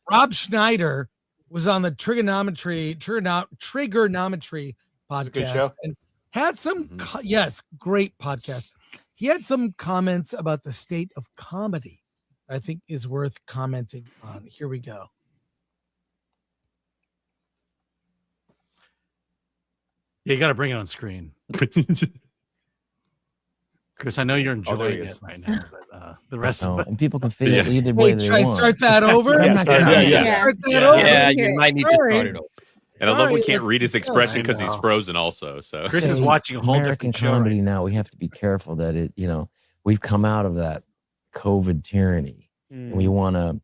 Rob Schneider was on the Triggernometry podcast and had some, great podcast. He had some comments about the state of comedy I think is worth commenting on. Here we go. Yeah, you got to bring it on screen. Chris, I know you're enjoying it right now, but the rest of it. And people can feel it either way they want. Start that over? You might need to start it over. And I love we can't read his expression because he's frozen also. So Chris is watching a whole American different comedy show. now. We have to be careful that we've come out of that COVID tyranny. And we want to,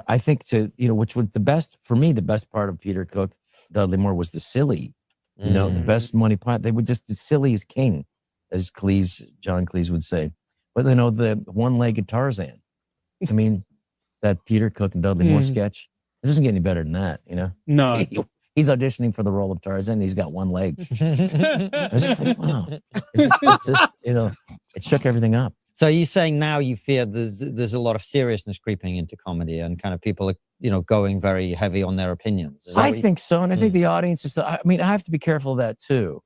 I think which was the best part of Peter Cook, Dudley Moore was the silly, the best money part. They would just, the silly is king, as John Cleese would say. But the one-legged Tarzan. I mean, that Peter Cook and Dudley Moore sketch. It doesn't get any better than that, No. He's auditioning for the role of Tarzan. And he's got one leg. I was just like, wow. It's just, it shook everything up. So you're saying now you fear there's a lot of seriousness creeping into comedy and kind of people are, going very heavy on their opinions. I think so. And I think the audience is, I have to be careful of that too.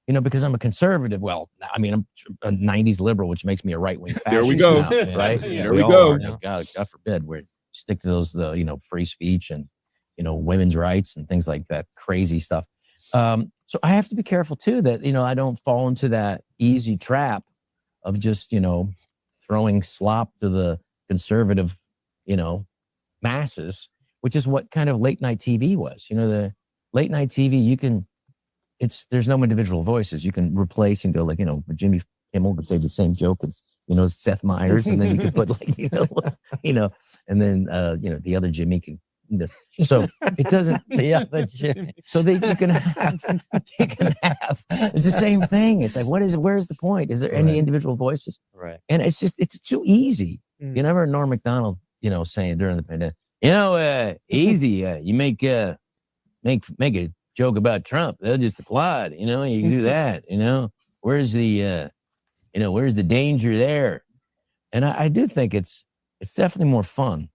Because I'm a conservative. Well, I'm a 90s liberal, which makes me a right-wing fascist. There we go. Now, right? There we go. God forbid we stick to those, free speech and, women's rights and things like that, crazy stuff. So I have to be careful too that, I don't fall into that easy trap of just, throwing slop to the conservative, masses, which is what kind of late night TV was. The late night TV, there's no individual voices. You can replace and go like, Jimmy Kimmel could say the same joke as, Seth Meyers. And then you could put like, and then, the other Jimmy can, so it doesn't, the other Jimmy. So you can have, it's the same thing. It's like, where's the point? Is there any individual voices? Right. And it's too easy. You never heard Norm Macdonald, saying during the pandemic, easy, you make a joke about Trump. They'll just applaud, you can do that, where's the danger there? And I do think it's definitely more fun,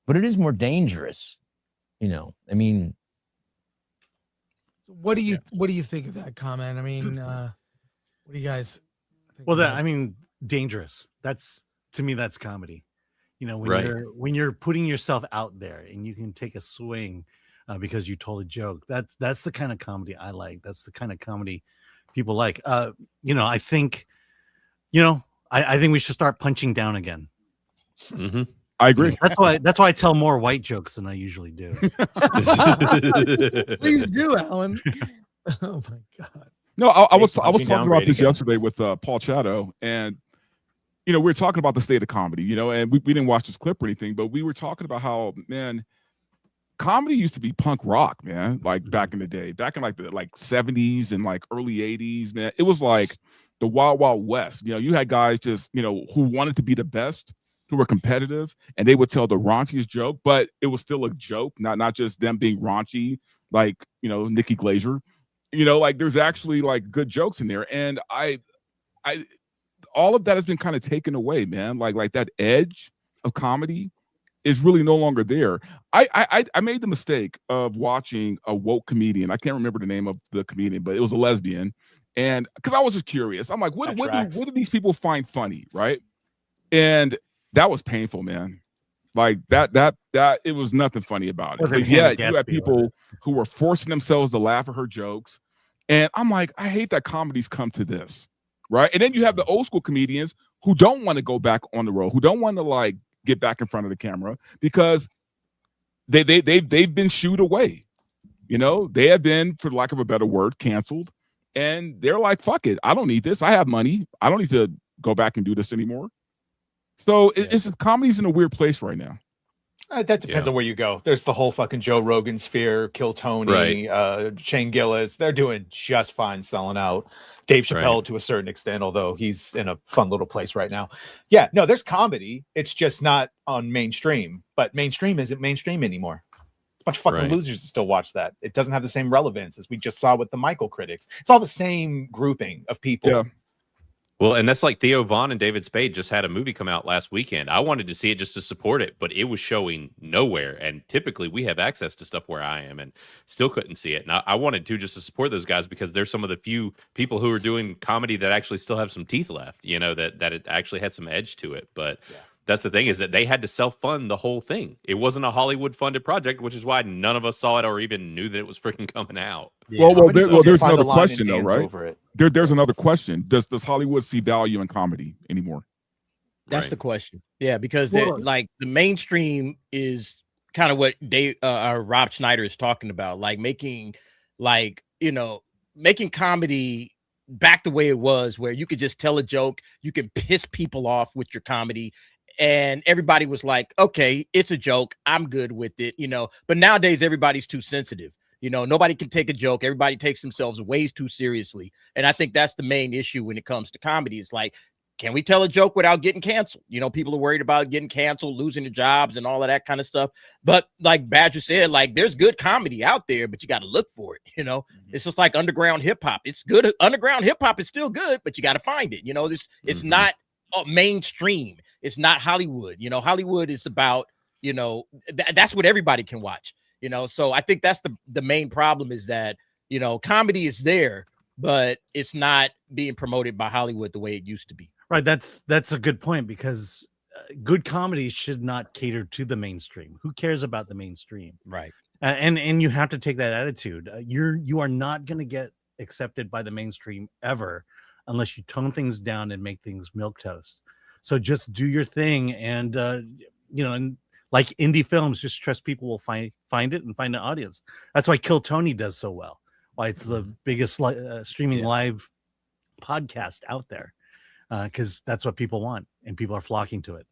but it is more dangerous, I mean. What do you think of that comment? I mean, what do you guys think? Well, dangerous. To me, that's comedy. When you're putting yourself out there and you can take a swing because you told a joke. That's the kind of comedy I like. That's the kind of comedy people like. I think, I think we should start punching down again. Mm-hmm. I agree. That's why I tell more white jokes than I usually do. Please do, Alan. Oh my God. No, I was talking about this yesterday with Paul Chato, and we were talking about the state of comedy, and we didn't watch this clip or anything, but we were talking about how, man, comedy used to be punk rock, man, like back in the day, back in like the 70s and like early 80s, man. It was like the Wild Wild West. You had guys just, who wanted to be the best, who were competitive, and they would tell the raunchiest joke, but it was still a joke, not just them being raunchy, like, Nikki Glaser. Like there's actually like good jokes in there. And I all of that has been kind of taken away, man. Like that edge of comedy is really no longer there. I made the mistake of watching a woke comedian. I can't remember the name of the comedian, but it was a lesbian. And because I was just curious, I'm like, what do these people find funny, right? And that was painful, man. Like that it was nothing funny about it. But yeah, you had people who were forcing themselves to laugh at her jokes. And I'm like, I hate that comedies come to this, right? And then you have the old school comedians who don't want to go back on the road, who don't want to like get back in front of the camera because they've been shooed away. They have been, for lack of a better word, canceled. And they're like, fuck it. I don't need this. I have money. I don't need to go back and do this anymore. So it's comedy's in a weird place right now. That depends on where you go. There's the whole fucking Joe Rogan sphere, Kill Tony, Shane Gillis. They're doing just fine selling out. Dave Chappelle to a certain extent, although he's in a fun little place right now. Yeah, no, there's comedy. It's just not on mainstream. But mainstream isn't mainstream anymore. It's a bunch of fucking losers that still watch that. It doesn't have the same relevance as we just saw with the Michael critics. It's all the same grouping of people. Yeah. Well, and that's like Theo Vaughn and David Spade just had a movie come out last weekend. I wanted to see it just to support it, but it was showing nowhere. And typically we have access to stuff where I am and still couldn't see it. And I wanted to just to support those guys because they're some of the few people who are doing comedy that actually still have some teeth left, you know, that it actually had some edge to it. But that's the thing, is that they had to self-fund the whole thing. It wasn't a Hollywood-funded project, which is why none of us saw it or even knew that it was freaking coming out. Yeah. Well, there's another question, though, right? There's another question. Does Hollywood see value in comedy anymore? That's the question. Yeah, because like the mainstream is kind of what Rob Schneider is talking about, like making comedy back the way it was, where you could just tell a joke, you can piss people off with your comedy, and everybody was like, okay, it's a joke, I'm good with it, you know. But nowadays everybody's too sensitive, you know. Nobody can take a joke, everybody takes themselves way too seriously, and I think that's the main issue when it comes to comedy. It's like, can we tell a joke without getting canceled? You know, people are worried about getting canceled, losing their jobs and all of that kind of stuff. But like Badger said, like, there's good comedy out there, but you got to look for it. You know, it's just like underground hip hop. It's good. Underground hip hop is still good, but you got to find it. You know, it's not mainstream. It's not Hollywood. You know, Hollywood is about, you know, that's what everybody can watch, you know. So I think that's the main problem, is that, you know, comedy is there, but it's not being promoted by Hollywood the way it used to be. Right. That's a good point, because good comedy should not cater to the mainstream. Who cares about the mainstream? Right. And you have to take that attitude. You are not going to get accepted by the mainstream ever unless you tone things down and make things milquetoast. So just do your thing, and you know, and like indie films, just trust people will find it and find an audience. That's why Kill Tony does so well. Why it's the biggest streaming live podcast out there, because that's what people want, and people are flocking to it.